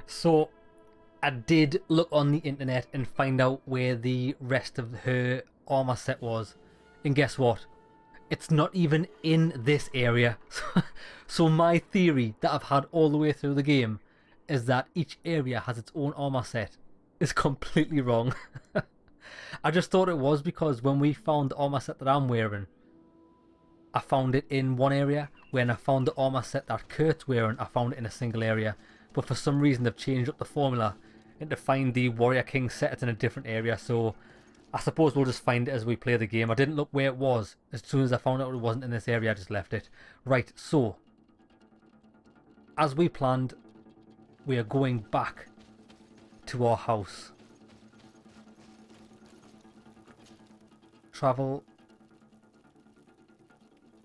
So I did look on the internet and find out where the rest of her armor set was. And guess what? It's not even in this area. So my theory that I've had all the way through the game is that each area has its own armor set is completely wrong. I just thought it was because when we found the armor set that I'm wearing, I found it in one area. When I found the armor set that Kurt's wearing, I found it in a single area. But for some reason they've changed up the formula and to find the Warrior King set it's in a different area. So I suppose we'll just find it as we play the game. I didn't look where it was. As soon as I found out it wasn't in this area, I just left it. Right, so as we planned, we are going back to our house. Travel.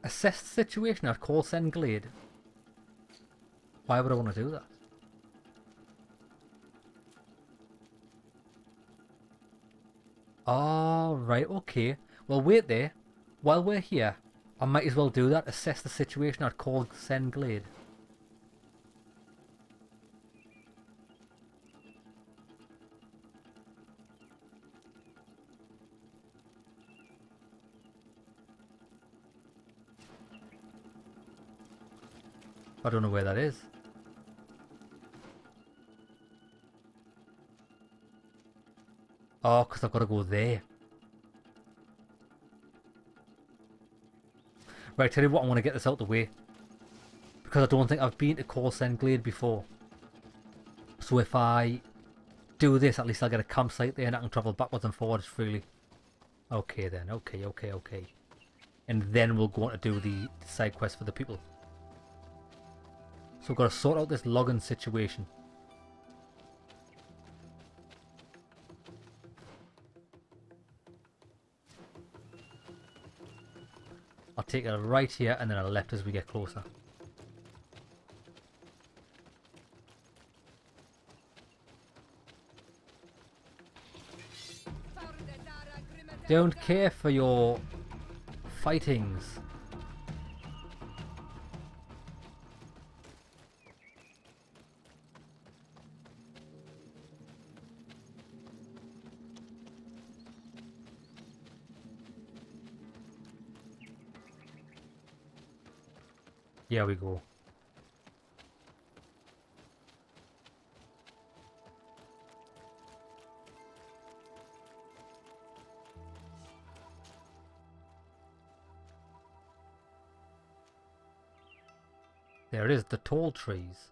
Assess the situation at Colson Glade. Why would I want to do that? Oh, right, okay. Well, wait there. While we're here, I might as well do that. Assess the situation at Colson Glade. I don't know where that is. Oh, because I've got to go there. Right, tell you what, I want to get this out the way. Because I don't think I've been to Colson Glade before. So if I do this, at least I'll get a campsite there and I can travel backwards and forwards freely. Okay then, okay. And then we'll go on to do the side quest for the people. So we've got to sort out this logging situation. I'll take a right here and then a left as we get closer. Don't care for your fightings. Here we go. There it is, the tall trees.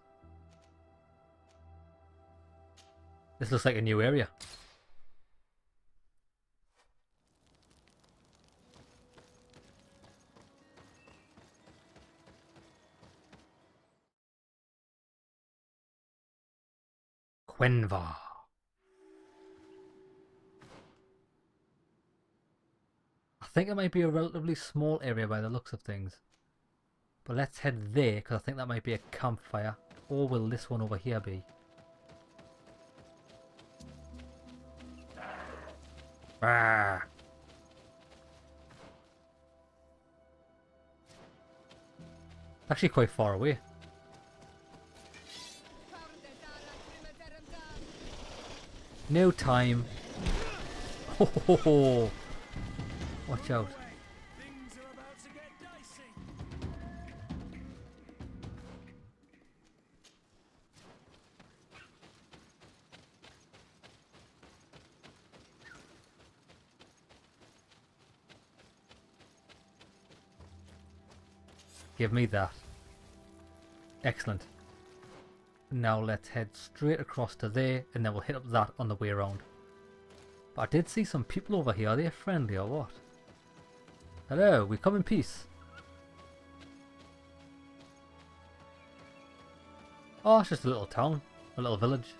This looks like a new area. Quenva. I think it might be a relatively small area by the looks of things. But let's head there, because I think that might be a campfire. Or will this one over here be? Ah. Actually quite far away. No time. Ho ho ho. Watch out. Give me that. Excellent. Now let's head straight across to there and then we'll hit up that on the way around. But I did see some people over here. Are they friendly or what? Hello, we come in peace. Oh, it's just a little town. A little village.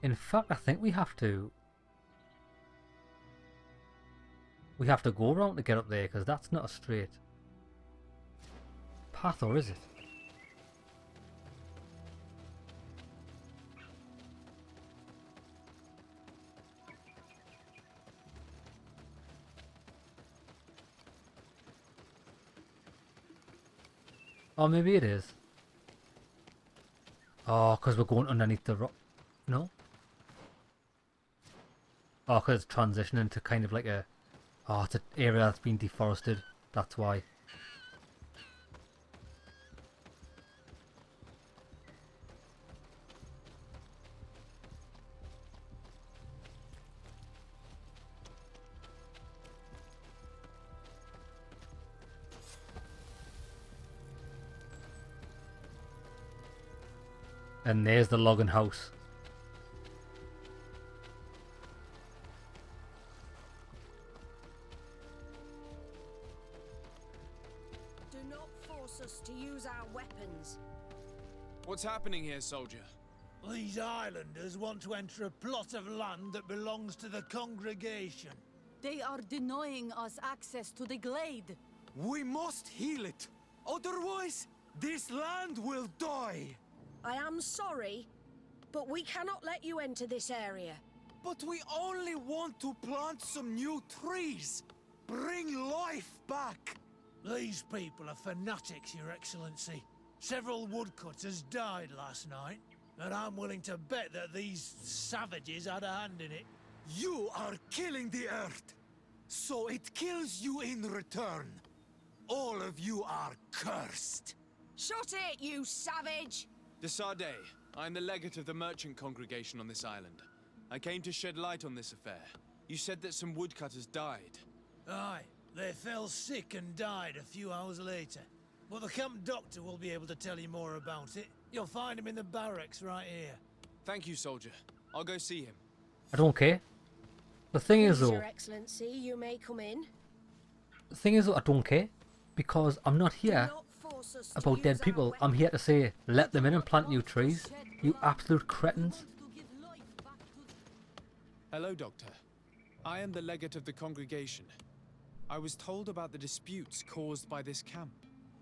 In fact, I think we have to go around to get up there because that's not a straight path, or is it? Oh, maybe it is. Oh, because we're going underneath the rock. No? Oh, because it's transitioning to kind of like a... Oh, it's an area that's been deforested. That's why. And there's the logging house. Do not force us to use our weapons. What's happening here, soldier? These islanders want to enter a plot of land that belongs to the congregation. They are denying us access to the glade. We must heal it. Otherwise, this land will die. I am sorry, but we cannot let you enter this area. But we only want to plant some new trees. Bring life back. These people are fanatics, Your Excellency. Several woodcutters died last night, and I'm willing to bet that these savages had a hand in it. You are killing the earth, so it kills you in return. All of you are cursed. Shut it, you savage! De Sardet, I am the legate of the merchant congregation on this island. I came to shed light on this affair. You said that some woodcutters died. Aye, they fell sick and died a few hours later. But the camp doctor will be able to tell you more about it. You'll find him in the barracks right here. Thank you, soldier. I'll go see him. I don't care. The thing is Please, though... Your Excellency, you may come in. The thing is though, I don't care. Because I'm not Do here not force us to about use dead our people. I'm weapons. here to say, let them in and plant new trees. You absolute cretins. Hello, Doctor. I am the legate of the congregation. I was told about the disputes caused by this camp,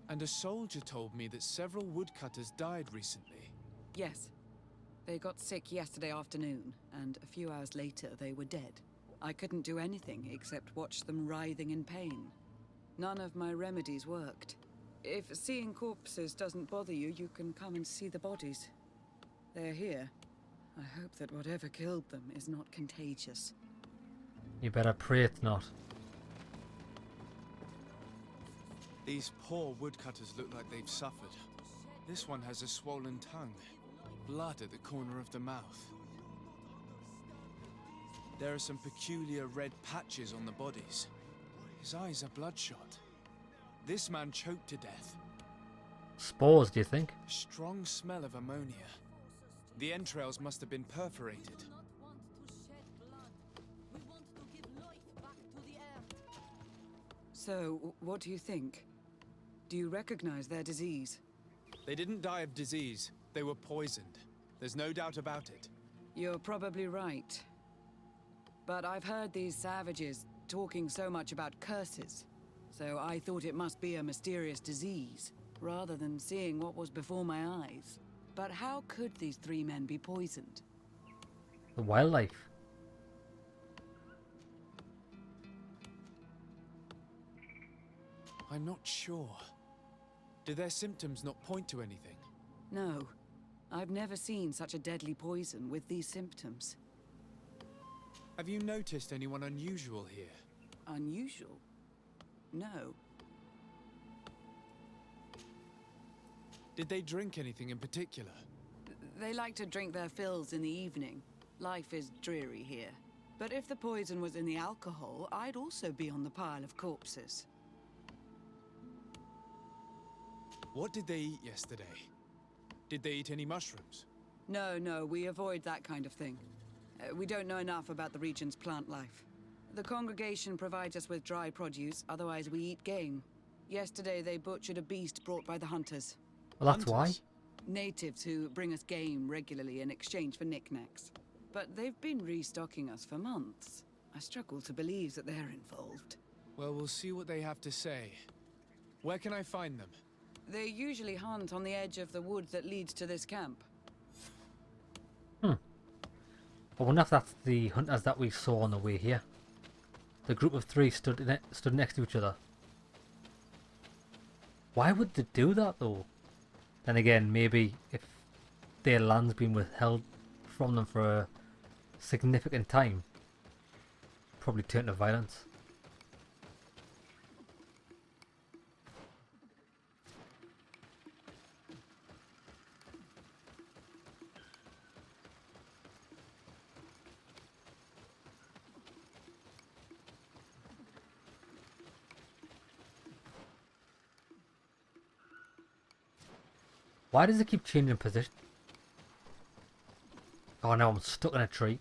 and a soldier told me that several woodcutters died recently. Yes. They got sick yesterday afternoon, and a few hours later they were dead. I couldn't do anything except watch them writhing in pain. None of my remedies worked. If seeing corpses doesn't bother you, you can come and see the bodies. They're here. I hope that whatever killed them is not contagious. You better pray it's not. These poor woodcutters look like they've suffered. This one has a swollen tongue, blood at the corner of the mouth. There are some peculiar red patches on the bodies. His eyes are bloodshot. This man choked to death. Spores, do you think? A strong smell of ammonia. The entrails must have been perforated. So, what do you think? Do you recognize their disease? They didn't die of disease. They were poisoned. There's no doubt about it. You're probably right. But I've heard these savages talking so much about curses, so I thought it must be a mysterious disease, rather than seeing what was before my eyes. But how could these three men be poisoned? The wildlife. I'm not sure. Do their symptoms not point to anything? No. I've never seen such a deadly poison with these symptoms. Have you noticed anyone unusual here? Unusual? No. Did they drink anything in particular? They like to drink their fills in the evening. Life is dreary here. But if the poison was in the alcohol, I'd also be on the pile of corpses. What did they eat yesterday? Did they eat any mushrooms? No, we avoid that kind of thing. We don't know enough about the region's plant life. The congregation provides us with dry produce, otherwise we eat game. Yesterday they butchered a beast brought by the hunters. Well, that's why. Hunters? Natives who bring us game regularly in exchange for knickknacks. But they've been restocking us for months. I struggle to believe that they're involved. Well, we'll see what they have to say. Where can I find them? They usually hunt on the edge of the wood that leads to this camp. I wonder if that's the hunters that we saw on the way here. The group of three stood next to each other. Why would they do that though? Then again, maybe if their land's been withheld from them for a significant time, probably turn to violence. Why does it keep changing position? Oh no, I'm stuck in a tree.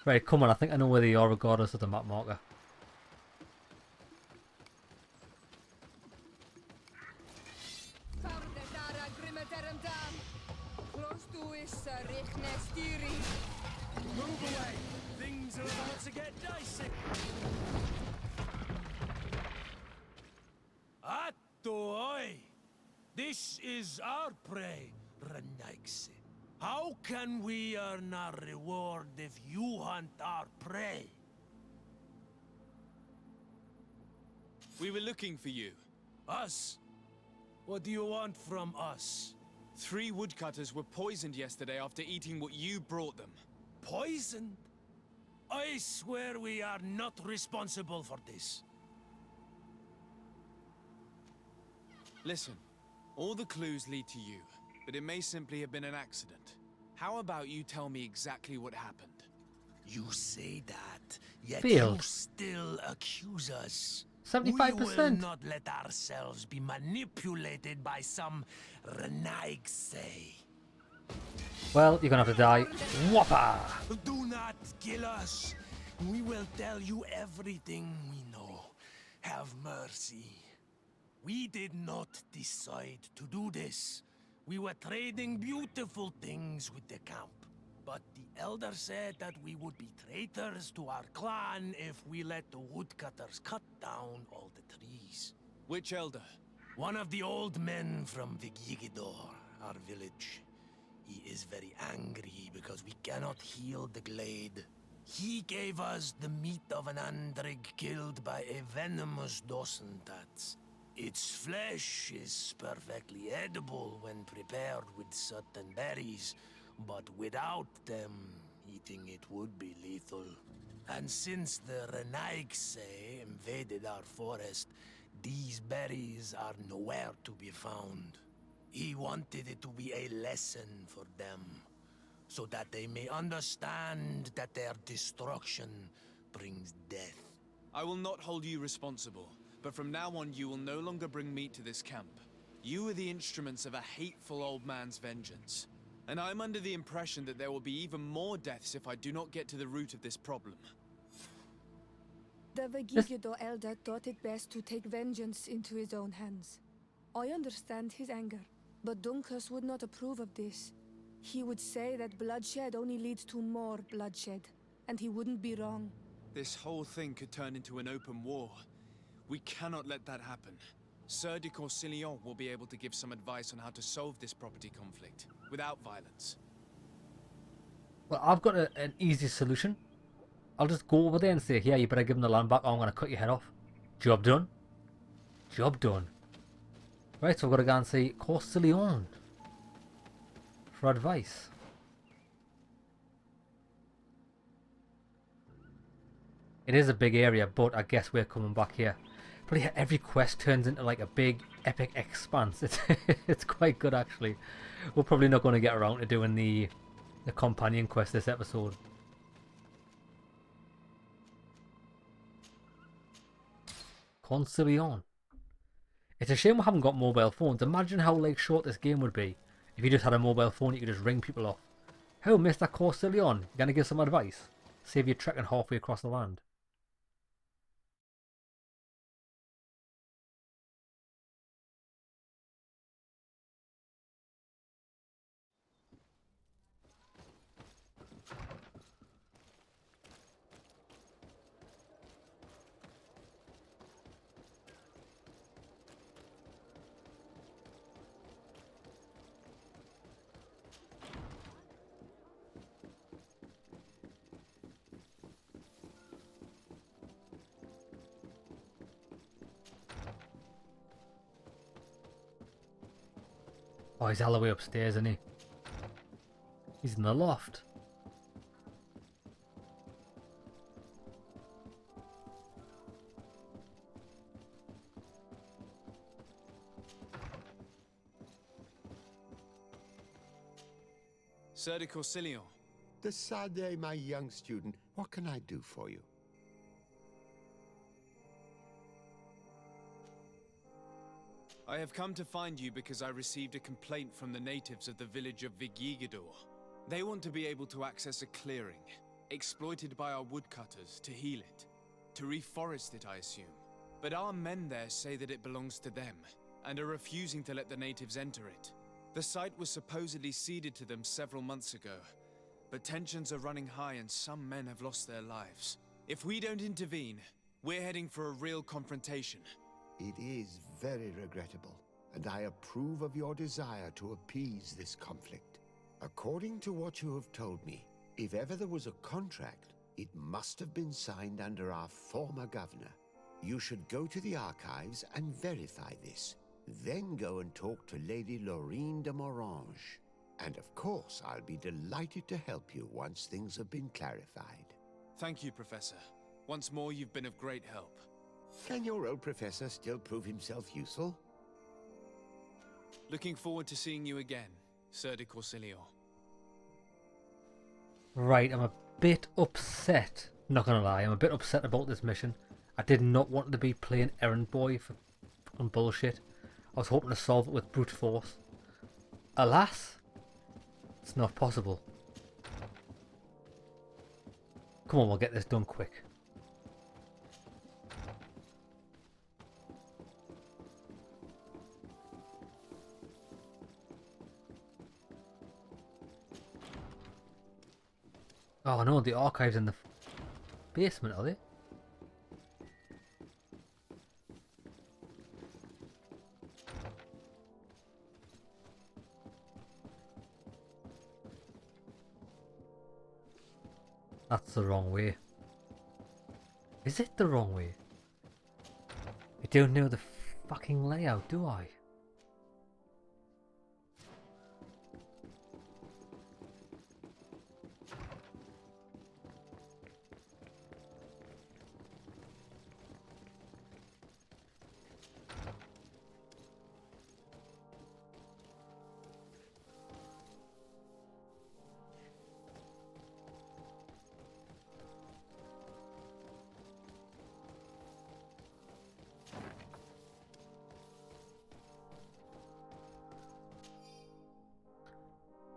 Right, come on, I think I know where they are regardless of the map marker. Move away! Things are about to get dicey! Atoi! This is our prey, Renaigse. How can we earn our reward if you hunt our prey? We were looking for you. Us? What do you want from us? 3 woodcutters were poisoned yesterday after eating what you brought them. Poisoned? I swear we are not responsible for this. Listen, all the clues lead to you, but it may simply have been an accident. How about you tell me exactly what happened? You say that, yet Failed. you still accuse us. 75%. We will not let ourselves be manipulated by some Renaigse. Well, you're gonna have to die. Whopper! Do not kill us. We will tell you everything we know. Have mercy. We did not decide to do this. We were trading beautiful things with the camp. But the elder said that we would be traitors to our clan if we let the woodcutters cut down all the trees. Which elder? One of the old men from Vigigidor, our village. He is very angry because we cannot heal the glade. He gave us the meat of an andrig killed by a venomous dosentats. Its flesh is perfectly edible when prepared with certain berries, but without them, eating it would be lethal. And since the Renaigse invaded our forest, these berries are nowhere to be found. He wanted it to be a lesson for them, so that they may understand that their destruction brings death. I will not hold you responsible, but from now on you will no longer bring meat to this camp. You are the instruments of a hateful old man's vengeance. And I'm under the impression that there will be even more deaths if I do not get to the root of this problem. The Vegigido elder thought it best to take vengeance into his own hands. I understand his anger, but Dunkus would not approve of this. He would say that bloodshed only leads to more bloodshed, and he wouldn't be wrong. This whole thing could turn into an open war. We cannot let that happen. Sardet will be able to give some advice on how to solve this property conflict, without violence. Well, I've got an easy solution. I'll just go over there and say, yeah, you better give them the land back or I'm going to cut your head off. Job done. Job done. Right, so I've got to go and see Corsillion for advice. It is a big area, but I guess we're coming back here. But yeah, every quest turns into like a big epic expanse. It's quite good actually. We're probably not going to get around to doing the companion quest this episode. Concilion. It's a shame we haven't got mobile phones. Imagine how like short this game would be if you just had a mobile phone. You could just ring people off. Oh, Mr. Corsillion, you gonna give some advice? Save you trekking halfway across the land. Oh, he's all the way upstairs, isn't he? He's in the loft. Sardet, The Sardet, my young student. What can I do for you? I have come to find you because I received a complaint from the natives of the village of Vigigidor. They want to be able to access a clearing, exploited by our woodcutters, to heal it. To reforest it, I assume. But our men there say that it belongs to them, and are refusing to let the natives enter it. The site was supposedly ceded to them several months ago, but tensions are running high and some men have lost their lives. If we don't intervene, we're heading for a real confrontation. It is very regrettable, and I approve of your desire to appease this conflict. According to what you have told me, if ever there was a contract, it must have been signed under our former governor. You should go to the archives and verify this. Then go and talk to Lady Laurine de Morange. And of course, I'll be delighted to help you once things have been clarified. Thank you, Professor. Once more, you've been of great help. Can your old professor still prove himself useful? Looking forward to seeing you again, Sardet. Right, I'm a bit upset. Not gonna lie, I'm a bit upset about this mission. I did not want to be playing errand boy for fucking bullshit. I was hoping to solve it with brute force. Alas, it's not possible. Come on, we'll get this done quick. Oh no, the archive's in the basement, are they? That's the wrong way. Is it the wrong way? I don't know the fucking layout, do I?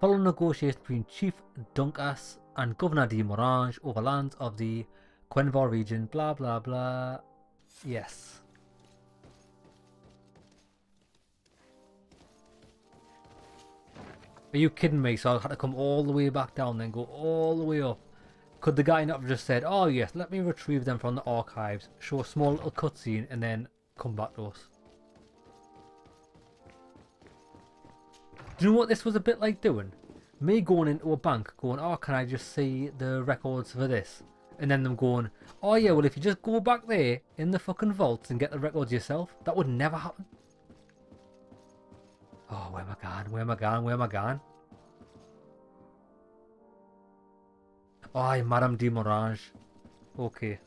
Following negotiations between Chief Dunkas and Governor de Morange over lands of the Quenvor region, blah blah blah. Yes. Are you kidding me? So I had to come all the way back down, then go all the way up. Could the guy not have just said, oh yes, let me retrieve them from the archives, show a small little cutscene, and then come back to us? Do you know what this was a bit like doing? Me going into a bank going, oh, can I just see the records for this? And then them going, oh yeah, well if you just go back there in the fucking vaults and get the records yourself, that would never happen. Oh, where am I going? Where am I going? Where am I going? Oh, Madame de Morange. Okay.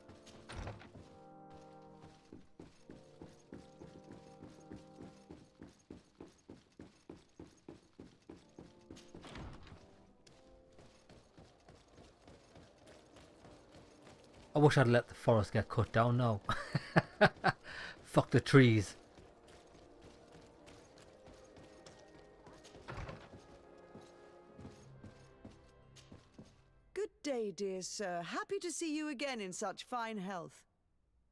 I wish I'd let the forest get cut down now. Fuck the trees. Good day, dear sir. Happy to see you again in such fine health.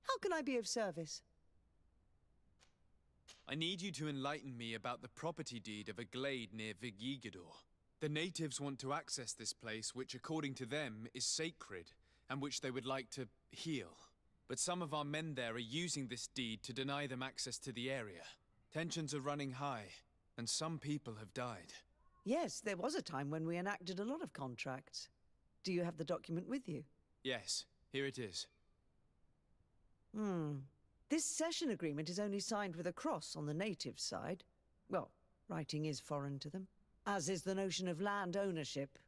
How can I be of service? I need you to enlighten me about the property deed of a glade near Vigigidor. The natives want to access this place, which according to them is sacred, and which they would like to heal. But some of our men there are using this deed to deny them access to the area. Tensions are running high, and some people have died. Yes, there was a time when we enacted a lot of contracts. Do you have the document with you? Yes, here it is. This cession agreement is only signed with a cross on the native side. Well, Writing is foreign to them, as is the notion of land ownership.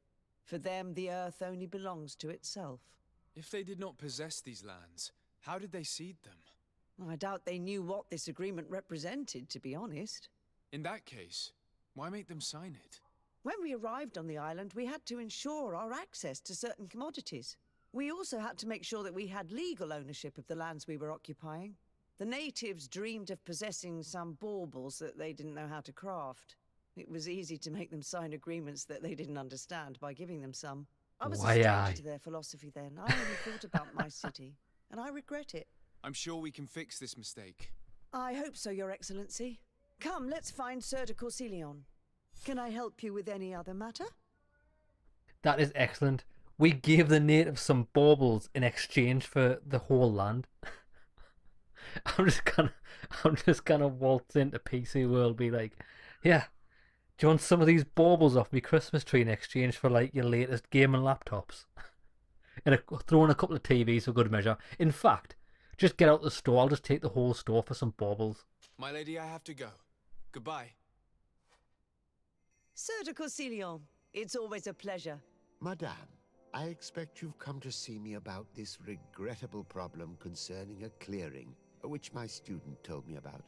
For them, the earth only belongs to itself. If they did not possess these lands, how did they cede them? I doubt they knew what this agreement represented, to be honest. In that case, why make them sign it? When we arrived on the island, we had to ensure our access to certain commodities. We also had to make sure that we had legal ownership of the lands we were occupying. The natives dreamed of possessing some baubles that they didn't know how to craft. It was easy to make them sign agreements that they didn't understand by giving them some. I was a stranger to their philosophy then. I only thought about my city, and I regret it. I'm sure we can fix this mistake. I hope so, Your Excellency. Come, let's find Sardet. Can I help you with any other matter? That is excellent. We gave the natives some baubles in exchange for the whole land. I'm just gonna waltz into PC World, be like, yeah, do you want some of these baubles off me Christmas tree in exchange for like your latest gaming laptops? And throw in a couple of TVs for good measure. In fact, just get out the store. I'll just take the whole store for some baubles. My lady, I have to go. Goodbye. Sardet, it's always a pleasure. Madame, I expect you've come to see me about this regrettable problem concerning a clearing, which my student told me about.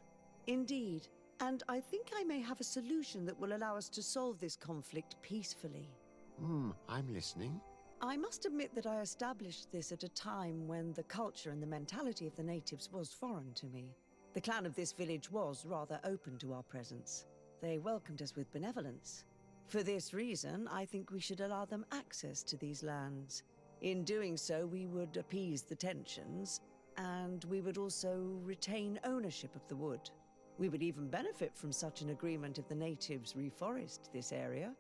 Indeed. And I think I may have a solution that will allow us to solve this conflict peacefully. I'm listening. I must admit that I established this at a time when the culture and the mentality of the natives was foreign to me. The clan of this village was rather open to our presence. They welcomed us with benevolence. For this reason, I think we should allow them access to these lands. In doing so, we would appease the tensions, and we would also retain ownership of the wood. We would even benefit from such an agreement if the natives reforest this area.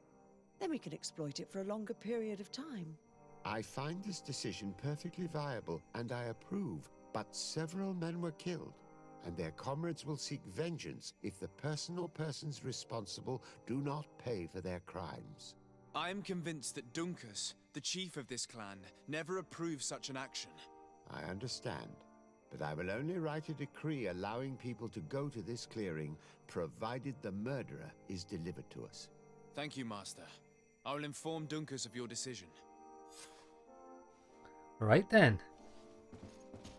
Then we can exploit it for a longer period of time. I find this decision perfectly viable, and I approve, but several men were killed, and their comrades will seek vengeance if the person or persons responsible do not pay for their crimes. I am convinced that Dunkus, the chief of this clan, never approved such an action. I understand, but I will only write a decree allowing people to go to this clearing, provided the murderer is delivered to us. Thank you, Master. I will inform Dunkus of your decision. Right then.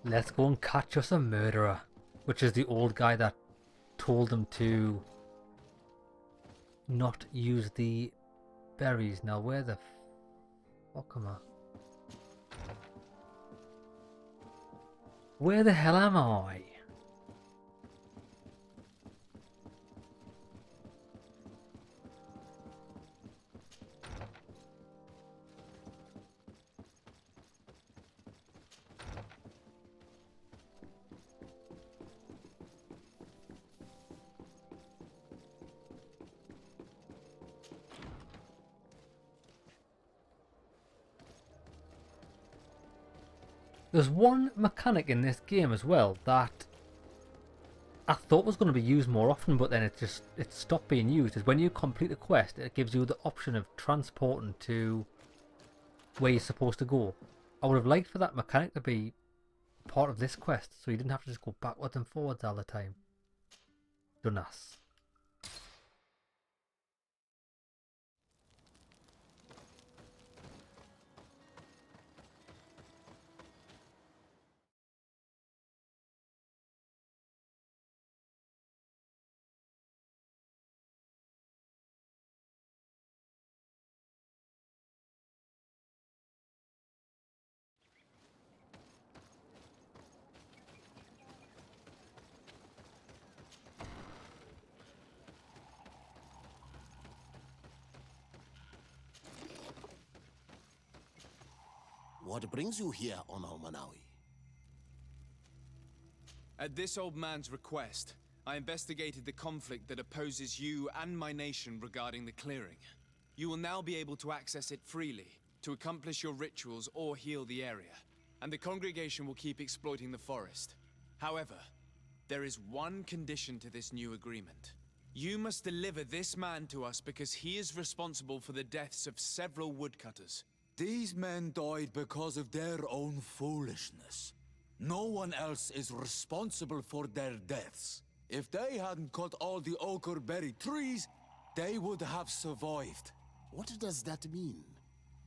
Let's go and catch us a murderer. Which is the old guy that told them to not use the berries. Now where the fuck am I? Where the hell am I? There's one mechanic in this game as well that I thought was going to be used more often, but then it stopped being used. Is when you complete a quest, it gives you the option of transporting to where you're supposed to go. I would have liked for that mechanic to be part of this quest, so you didn't have to just go backwards and forwards all the time. Dunas. What brings you here, Ono Manawi? At this old man's request, I investigated the conflict that opposes you and my nation regarding the clearing. You will now be able to access it freely, to accomplish your rituals or heal the area, and the congregation will keep exploiting the forest. However, there is one condition to this new agreement. You must deliver this man to us because he is responsible for the deaths of several woodcutters. These men died because of their own foolishness. No one else is responsible for their deaths. If they hadn't cut all the ochre berry trees, they would have survived. What does that mean?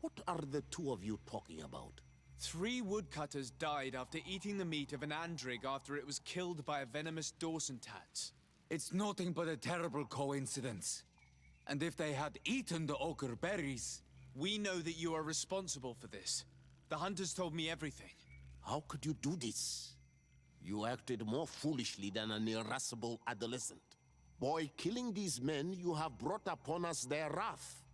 What are the two of you talking about? 3 woodcutters died after eating the meat of an andrig after it was killed by a venomous Dawson tats. It's nothing but a terrible coincidence. And if they had eaten the ochre berries... We know that you are responsible for this. The hunters told me everything. How could you do this? You acted more foolishly than an irascible adolescent. By killing these men, you have brought upon us their wrath.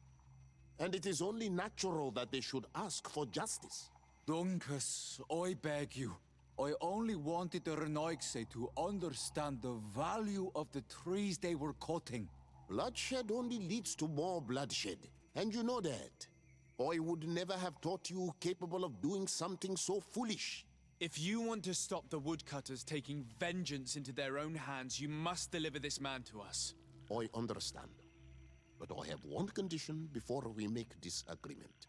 And it is only natural that they should ask for justice. Dunkus, I beg you. I only wanted the Renoixe to understand the value of the trees they were cutting. Bloodshed only leads to more bloodshed, and you know that. I would never have thought you capable of doing something so foolish. If you want to stop the woodcutters taking vengeance into their own hands, you must deliver this man to us. I understand. But I have one condition before we make this agreement.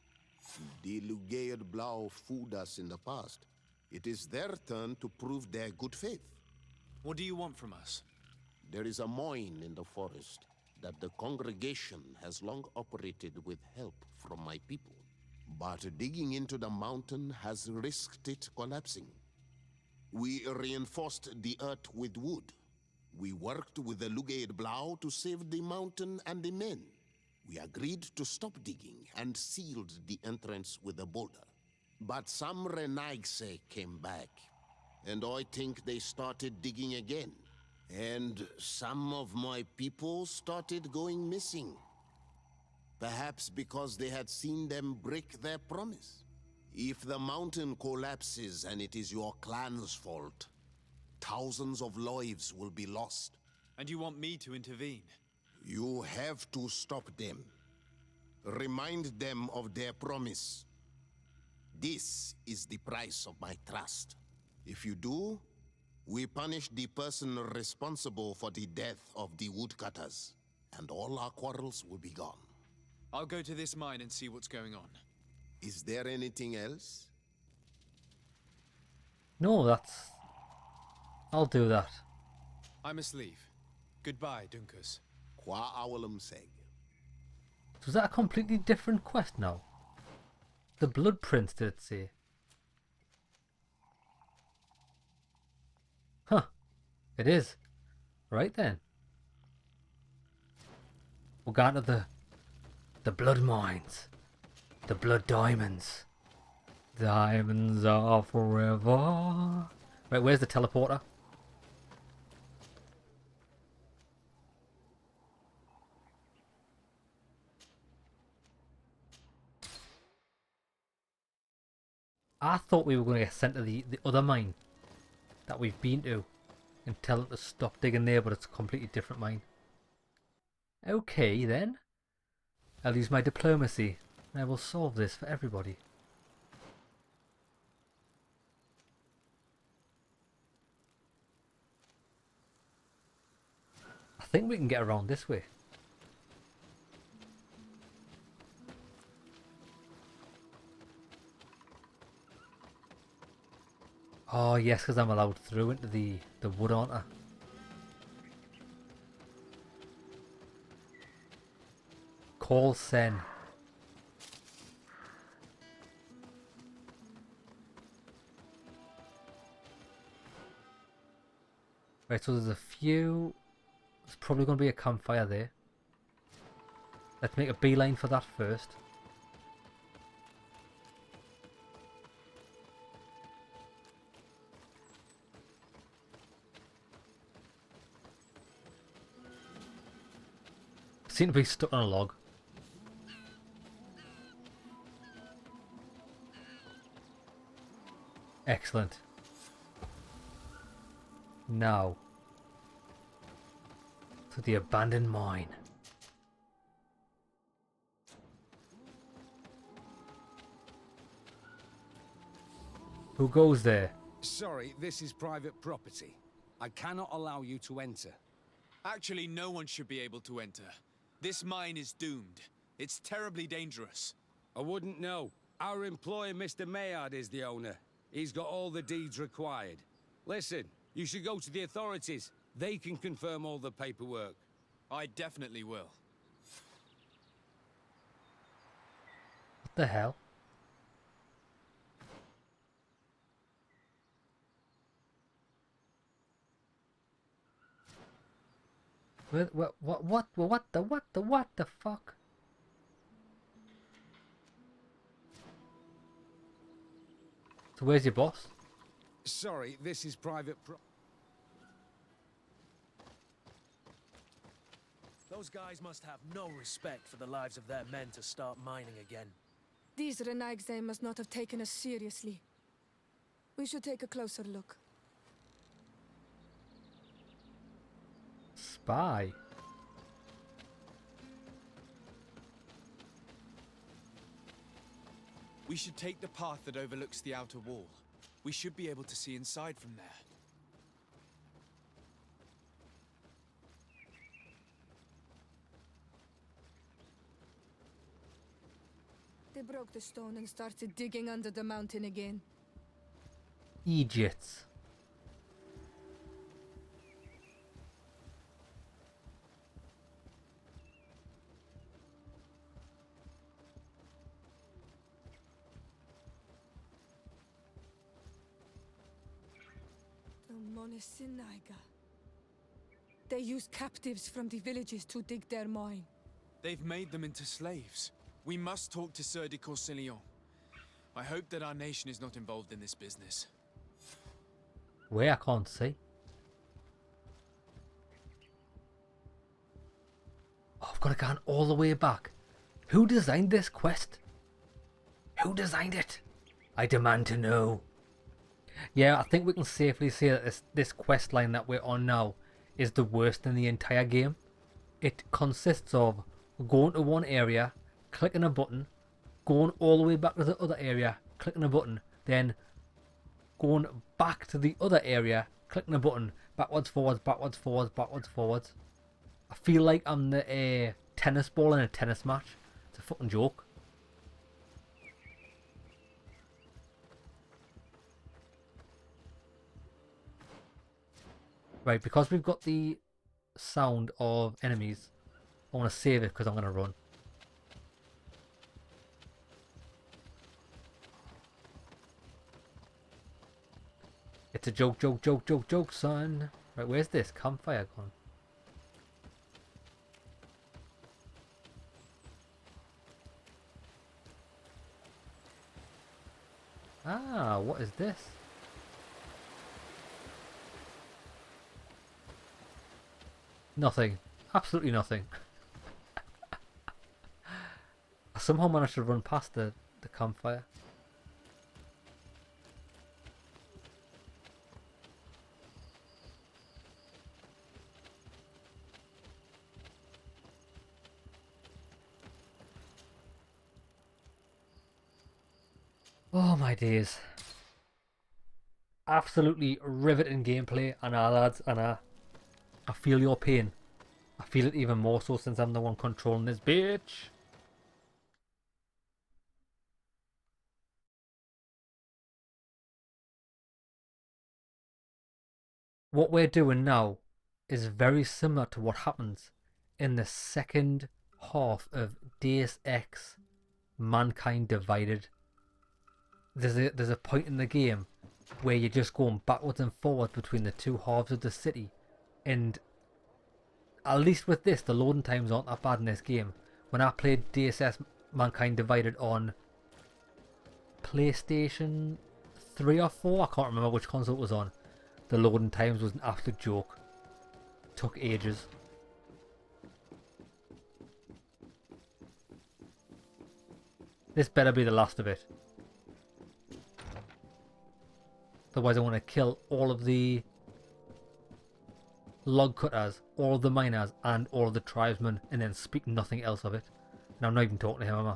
The Lugaid Blau fooled us in the past. It is their turn to prove their good faith. What do you want from us? There is a mine in the forest that the congregation has long operated with help from my people. But digging into the mountain has risked it collapsing. We reinforced the earth with wood. We worked with the Lugaid Blau to save the mountain and the men. We agreed to stop digging and sealed the entrance with a boulder. But some Renoixe came back, and I think they started digging again. And some of my people started going missing. Perhaps because they had seen them break their promise. If the mountain collapses and it is your clan's fault, thousands of lives will be lost. And you want me to intervene? You have to stop them. Remind them of their promise. This is the price of my trust. If you do, we punish the person responsible for the death of the woodcutters, and all our quarrels will be gone. I'll go to this mine and see what's going on. Is there anything else? No, that's... I'll do that. I must leave. Goodbye, Dunkus. Qua awalum seg. So is that a completely different quest now? The blood prints, did it say? Huh. It is. Right then. We're going to the blood mines. The blood diamonds. Diamonds are forever. Right, where's the teleporter? I thought we were going to get sent to the other mine that we've been to and tell it to stop digging there, but it's a completely different mine. Okay then. I'll use my diplomacy and I will solve this for everybody. I think we can get around this way. Oh yes, because I'm allowed through into the wood, aren't I? Call Sen. Right, so there's a few... There's probably going to be a campfire there. Let's make a beeline for that first. Seem to be stuck on a log. Excellent. Now to the abandoned mine. Who goes there? Sorry, this is private property. I cannot allow you to enter. Actually, no one should be able to enter. This mine is doomed. It's terribly dangerous. I wouldn't know. Our employer, Mr. Maillard, is the owner. He's got all the deeds required. Listen, you should go to the authorities. They can confirm all the paperwork. I definitely will. the hell? What the fuck? So where's your boss? Sorry, this is private Those guys must have no respect for the lives of their men to start mining again. These Renaigse must not have taken us seriously. We should take a closer look. Spy. We should take the path that overlooks the outer wall. We should be able to see inside from there. They broke the stone and started digging under the mountain again. Idiots. The Monisinaga. They use captives from the villages to dig their mine. They've made them into slaves. We must talk to Sardet. I hope that our nation is not involved in this business. Where? I can't see. Oh, I've got to go all the way back. Who designed this quest? Who designed it? I demand to know. Yeah, I think we can safely say that this quest line that we're on now is the worst in the entire game. It consists of going to one area, clicking a button, going all the way back to the other area, clicking a button, then going back to the other area, clicking a button, backwards, forwards, backwards, forwards, backwards, forwards. I feel like I'm the tennis ball in a tennis match. It's a fucking joke. Right, because we've got the sound of enemies, I want to save it because I'm going to run. It's a joke, joke, joke, joke, joke, son. Right, where's this campfire gone? Ah, what is this? Nothing. Absolutely nothing. I somehow managed to run past the campfire. Oh my days. Absolutely riveting gameplay, and lads, and I feel your pain. I feel it even more so since I'm the one controlling this bitch. What we're doing now is very similar to what happens in the second half of Deus Ex Mankind Divided. There's a point in the game where you're just going backwards and forwards between the two halves of the city, and at least with this, the loading times aren't that bad in this game. When I played Deus Ex Mankind Divided on PlayStation 3 or 4, I can't remember which console it was on, the loading times was an absolute joke. Took ages. This better be the last of it. Otherwise I want to kill all of the log cutters, all of the miners, and all of the tribesmen, and then speak nothing else of it. And I'm not even talking to him, am I?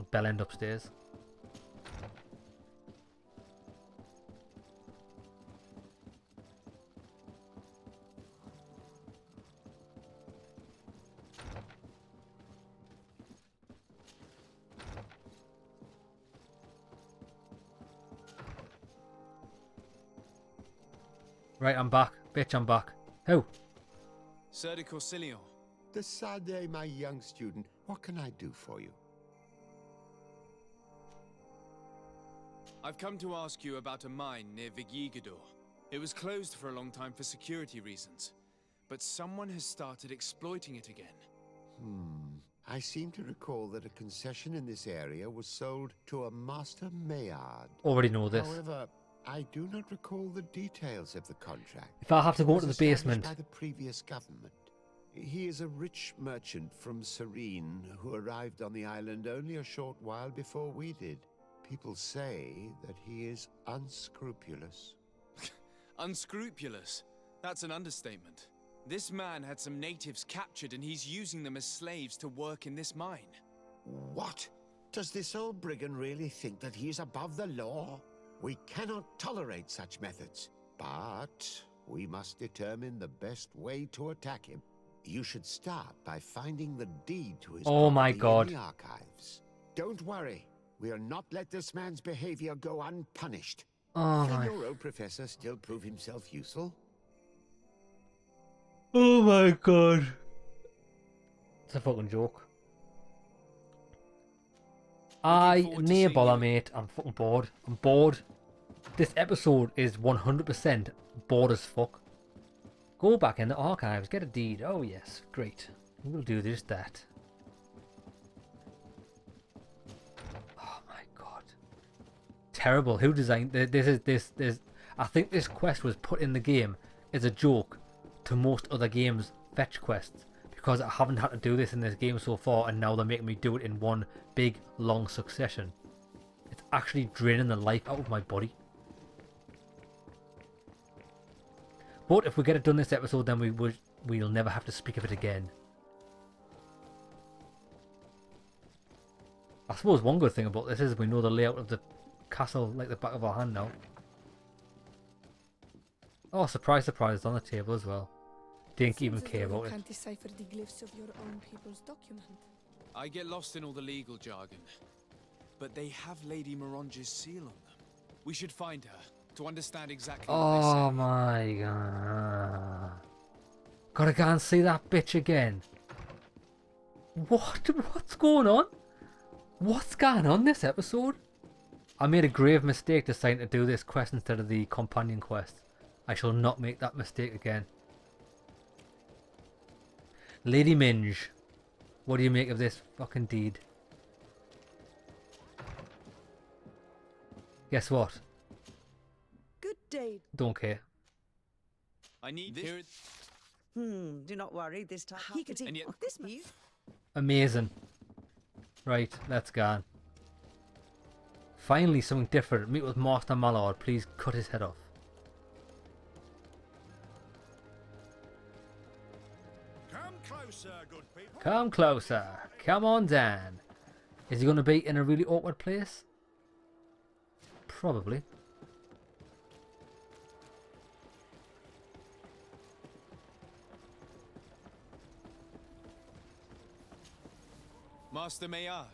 Bell end upstairs. Right, I'm back. Bitch, I'm back. Who? Sardet. The Sardet, my young student. What can I do for you? I've come to ask you about a mine near Vigigador. It was closed for a long time for security reasons, but someone has started exploiting it again. I seem to recall that a concession in this area was sold to a Master Maillard. Already know this. However, I do not recall the details of the contract. If I have to go It to was the established basement. by the previous government. He is a rich merchant from Serene who arrived on the island only a short while before we did. People say that he is unscrupulous. Unscrupulous? That's an understatement. This man had some natives captured and he's using them as slaves to work in this mine. What? Does this old brigand really think that he is above the law? We cannot tolerate such methods, but we must determine the best way to attack him. You should start by finding the deed to his Oh my property God. in the archives. Don't worry, we'll not let this man's behavior go unpunished. Oh Can my. your old professor still prove himself useful? Oh my god. It's a fucking joke. forward to Nay seeing bother, you. mate. I'm fucking bored. I'm bored. This episode is 100% bored as fuck. Go back in the archives, get a deed. Oh yes, great. We'll do just that. Oh my god. Terrible. Who designed this? I think this quest was put in the game as a joke to most other games' fetch quests, because I haven't had to do this in this game so far, and now they're making me do it in one big long succession. It's actually draining the life out of my body. But if we get it done this episode, then we'll never have to speak of it again. I suppose one good thing about this is we know the layout of the castle like the back of our hand now. Oh, surprise, surprise, it's on the table as well. Didn't even Seems as care though you about it. can't decipher the glyphs of your own people's document. I get lost in all the legal jargon, but they have Lady Moronge's seal on them. We should find her to understand exactly what they say. Oh my god. Gotta go and see that bitch again. What's going on? What's going on this episode? I made a grave mistake deciding to do this quest instead of the companion quest. I shall not make that mistake again. Lady Minge, what do you make of this fucking deed? Guess what? Good day. Don't care. I need this. Do not worry this time. He could And yet- this man. Amazing. Right, let's go. Finally something different. Meet with Master Mallard. Please cut his head off. Come closer, good people. Come closer. Come on down. Is he going to be in a really awkward place? Probably. Master Maillard,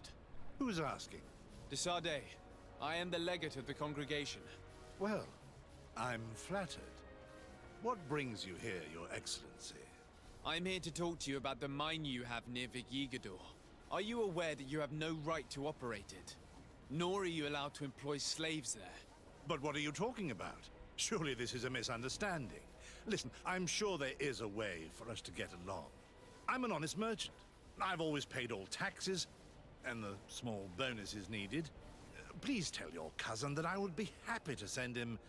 Who's asking? de Sardet. I am the legate of the congregation. Well, I'm flattered. What brings you here, Your Excellency? I'm here to talk to you about the mine you have near Vigigador. Are you aware that you have no right to operate it? Nor are you allowed to employ slaves there. But what are you talking about? Surely this is a misunderstanding. Listen, I'm sure there is a way for us to get along. I'm an honest merchant. I've always paid all taxes, and the small bonuses needed. Please tell your cousin that I would be happy to send him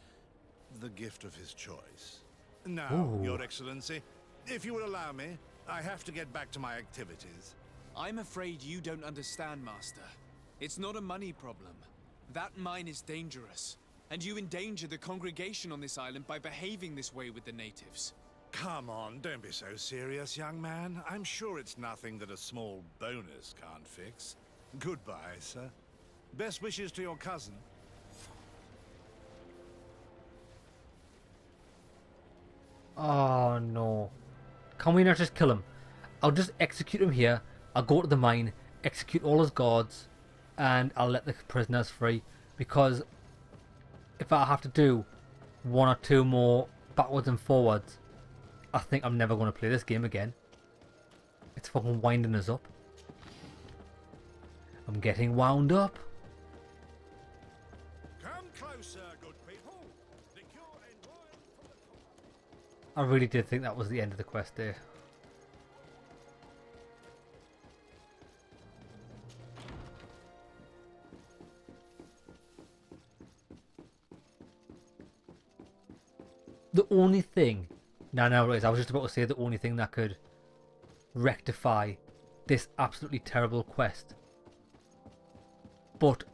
the gift of his choice. Now, Ooh. Your Excellency, if you will allow me, I have to get back to my activities. I'm afraid you don't understand, Master. It's not a money problem. That mine is dangerous, and you endanger the congregation on this island by behaving this way with the natives. Come on, don't be so serious, young man. I'm sure it's nothing that a small bonus can't fix. Goodbye, sir. Best wishes to your cousin. Oh no. Can we not just kill him? I'll just execute him here. I'll go to the mine, execute all his guards, and I'll let the prisoners free. Because if I have to do one or two more backwards and forwards, I think I'm never going to play this game again. It's fucking winding us up. I'm getting wound up. Come I really did think that was the end of the quest there. The only thing... No, I was just about to say the only thing that could rectify this absolutely terrible quest. But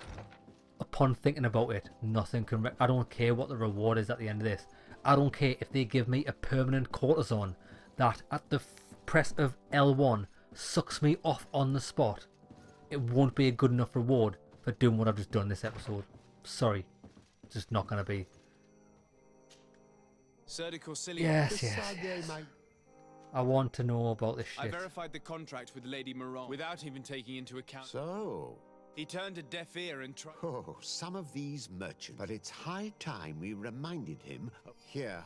upon thinking about it, nothing can... I don't care what the reward is at the end of this. I don't care if they give me a permanent cortisone that at the press of L1 sucks me off on the spot. It won't be a good enough reward for doing what I've just done this episode. Sorry. It's just not going to be. Yes. I want to know about this shit. I verified the contract with Lady Moran without even taking into account... So... He turned a deaf ear and tried... Oh, some of these merchants. But it's high time we reminded him... Here,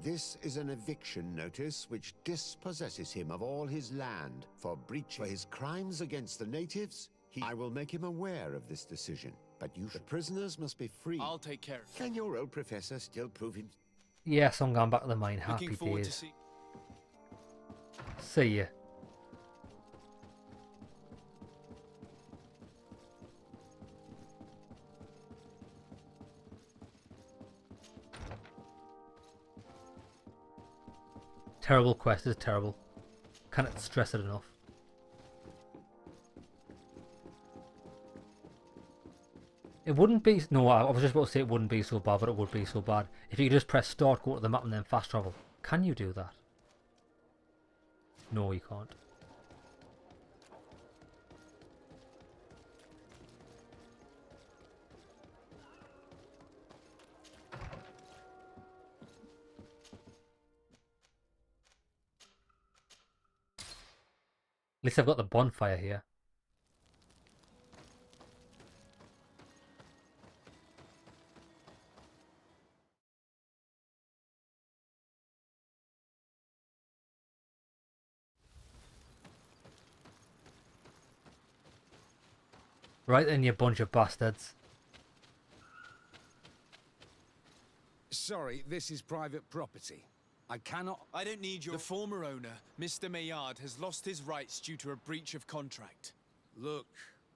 this is an eviction notice which dispossesses him of all his land for breach for his crimes against the natives. I will make him aware of this decision, but the prisoners must be free. I'll take care of it. Can your old professor still prove him? Yes, I'm going back to the mine. Happy days. See ya. Terrible quest is terrible. Can't stress it enough. It wouldn't be... No, I was just about to say it wouldn't be so bad, but it would be so bad. If you could just press start, go to the map and then fast travel. Can you do that? No, you can't. At least I've got the bonfire here. Right then, you bunch of bastards. Sorry, this is private property. I cannot... I don't need your... The former owner, Mr. Maillard, has lost his rights due to a breach of contract. Look,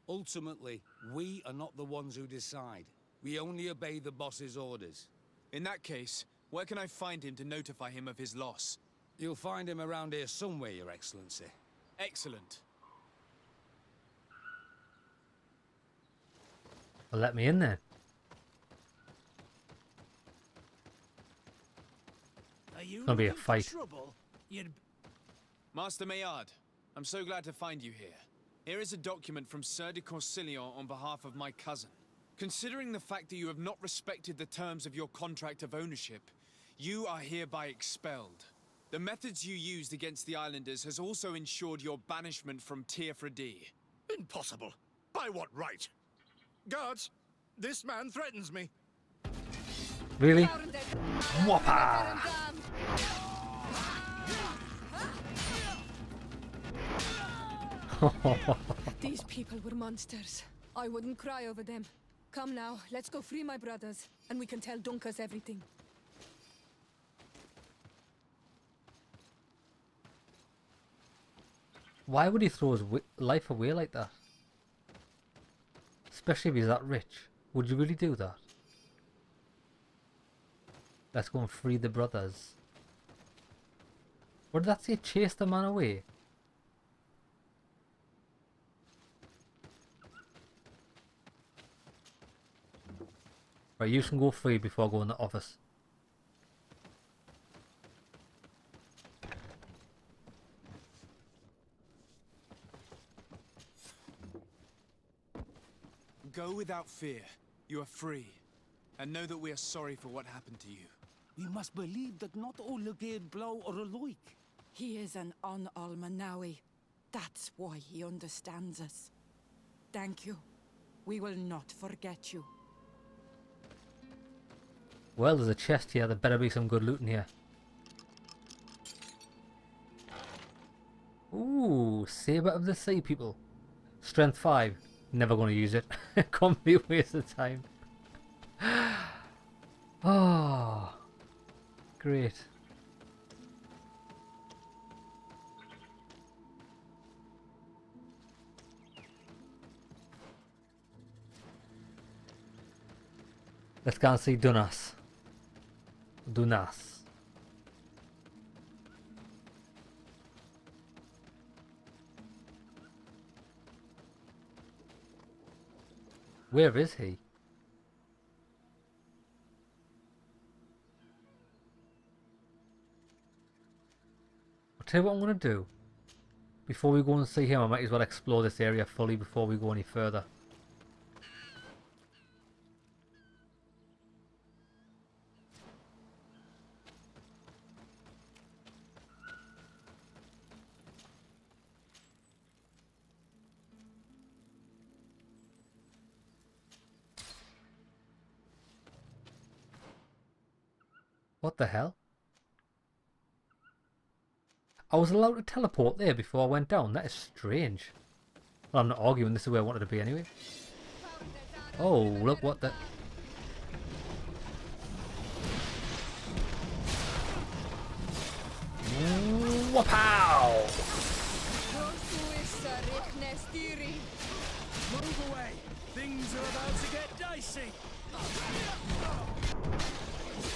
ultimately, we are not the ones who decide. We only obey the boss's orders. In that case, where can I find him to notify him of his loss? You'll find him around here somewhere, Your Excellency. Excellent. Well, let me in there. It's gonna be a fight. Master Maillard, I'm so glad to find you here. Here is a document from Sardet on behalf of my cousin. Considering the fact that you have not respected the terms of your contract of ownership, you are hereby expelled. The methods you used against the islanders has also ensured your banishment from Tier-Fredi. Impossible. By what right? Guards, this man threatens me. Really? Whopper! These people were monsters. I wouldn't cry over them. Come now, let's go free my brothers, and we can tell Dunkus everything. Why would he throw his life away like that? Especially if he's that rich. Would you really do that? Let's go and free the brothers. What did that say? Chase the man away? Right, you can go free before I go in the office. Go without fear. You are free. And know that we are sorry for what happened to you. We must believe that not all Legade blow or alike. He is an Almanawi. That's why he understands us. Thank you. We will not forget you. Well, there's a chest here. There better be some good loot in here. Ooh, Saber of the Sea people. Strength 5. Never going to use it. Complete waste of time. Oh, great. Let's go and see Dunas. Dunas. Where is he? I'll tell you what I'm going to do. Before we go and see him, I might as well explore this area fully before we go any further. What the hell? I was allowed to teleport there before I went down. That is strange. Well, I'm not arguing. This is where I wanted to be anyway. Oh, look what the... Wapow! Move away! Things are about to get dicey!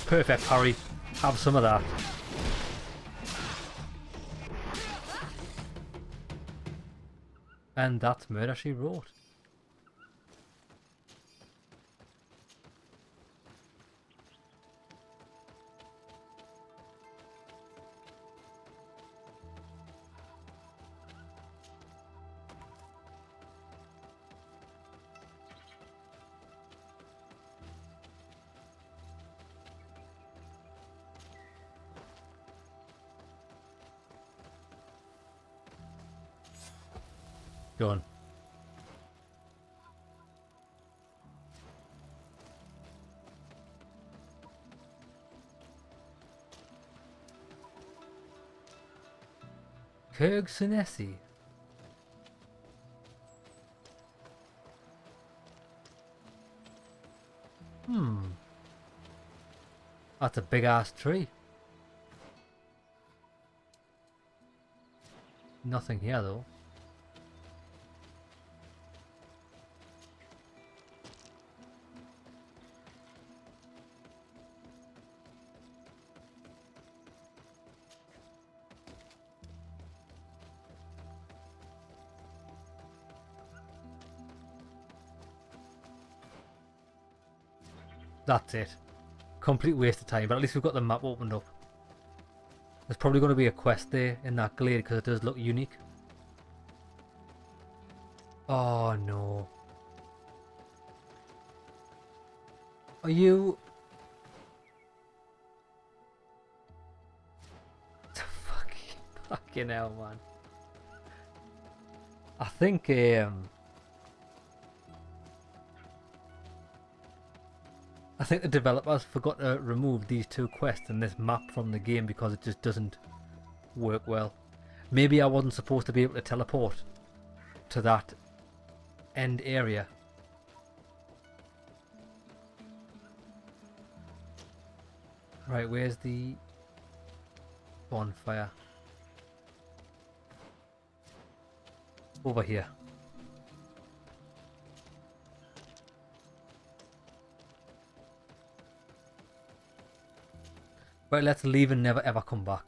Perfect parry. Have some of that. And that's Murder, She Wrote. Done. Kurg Sinesi. That's a big ass tree. Nothing here though. That's it. Complete waste of time, but at least we've got the map opened up. There's probably going to be a quest there in that glade because it does look unique. Oh no. Are you... Fucking hell, man. I think the developers forgot to remove these two quests and this map from the game because it just doesn't work well. Maybe I wasn't supposed to be able to teleport to that end area. Right, where's the bonfire? Over here. Right, let's leave and never ever come back.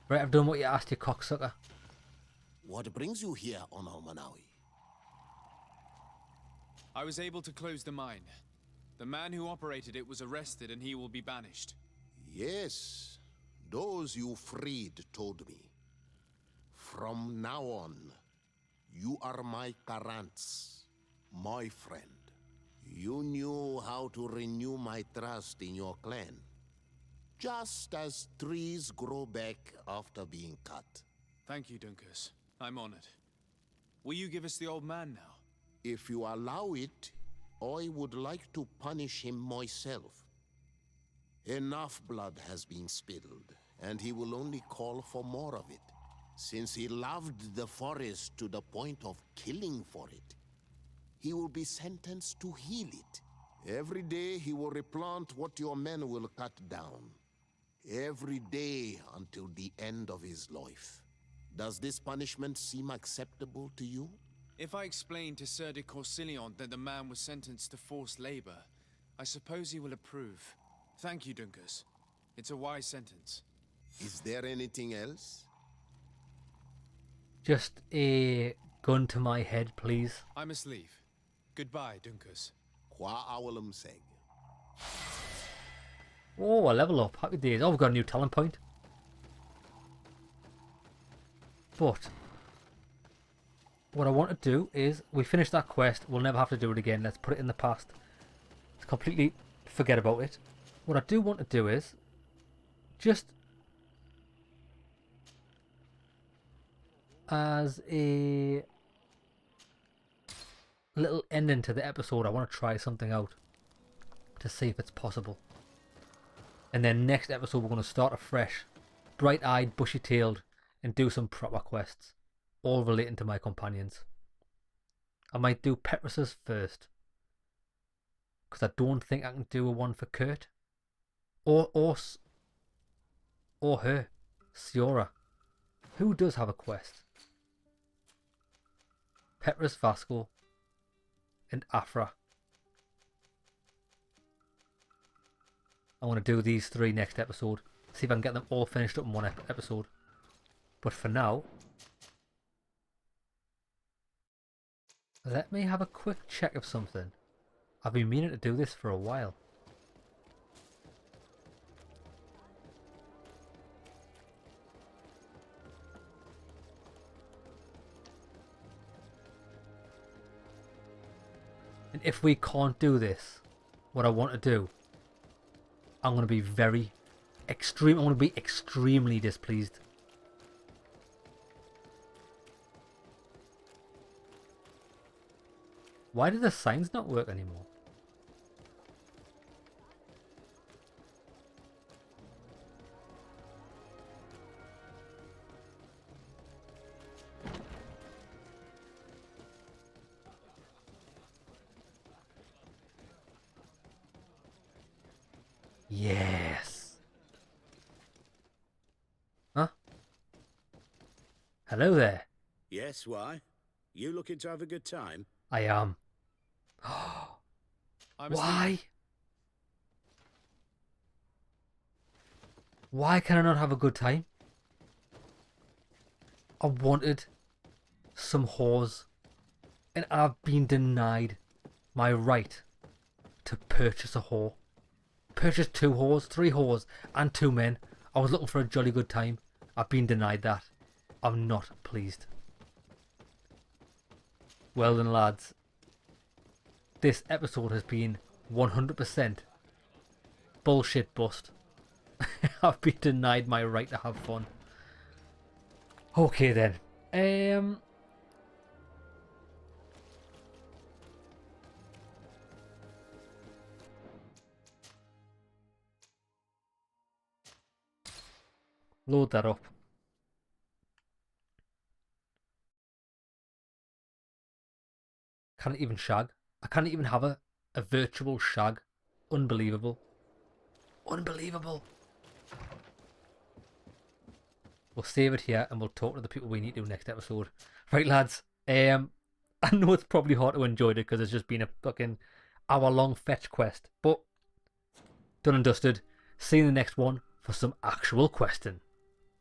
Right, I've done what you asked, you cocksucker. What brings you here on Manawi? I was able to close the mine. The man who operated it was arrested and he will be banished. Yes, those you freed told me. From now on, you are my Karants, my friend. You knew how to renew my trust in your clan. Just as trees grow back after being cut. Thank you, Dunkus. I'm honored. Will you give us the old man now? If you allow it, I would like to punish him myself. Enough blood has been spilled, and he will only call for more of it, since he loved the forest to the point of killing for it. He will be sentenced to heal it. Every day he will replant what your men will cut down. Every day until the end of his life. Does this punishment seem acceptable to you? If I explain to Sardet that the man was sentenced to forced labor, I suppose he will approve. Thank you, Dunkus. It's a wise sentence. Is there anything else? Just a gun to my head, please. I must leave. Goodbye, Dunkus. Qua awalum seg. Oh, a level up. Happy days. Oh, we've got a new talent point. But what I want to do is, we finish that quest. We'll never have to do it again. Let's put it in the past. Let's completely forget about it. What I do want to do is just as a little ending to the episode, I want to try something out to see if it's possible. And then next episode we're going to start afresh, bright-eyed, bushy-tailed, and do some proper quests, all relating to my companions. I might do Petrus's first, because I don't think I can do a one for Kurt, or her, Siora, who does have a quest. Petrus, Vasco, and Afra. I want to do these three next episode. See if I can get them all finished up in one episode. But for now, let me have a quick check of something. I've been meaning to do this for a while. And if we can't do this, what I want to do, I'm going to be I'm going to be extremely displeased. Why do the signs not work anymore? Yes. Huh? Hello there. Yes, why? You looking to have a good time? I am. Why? Why can I not have a good time? I wanted some whores, and I've been denied my right to purchase a whore. Purchase 2 whores, 3 whores, and 2 men. I was looking for a jolly good time. I've been denied that. I'm not pleased. Well then, lads. This episode has been 100% bullshit bust. I've been denied my right to have fun. Okay then. Load that up. Can't even shag. I can't even have a virtual shag. Unbelievable. Unbelievable. We'll save it here and we'll talk to the people we need to next episode. Right, lads. I know it's probably hard to enjoy it because it's just been a fucking hour-long fetch quest. But, done and dusted. See you in the next one for some actual questing.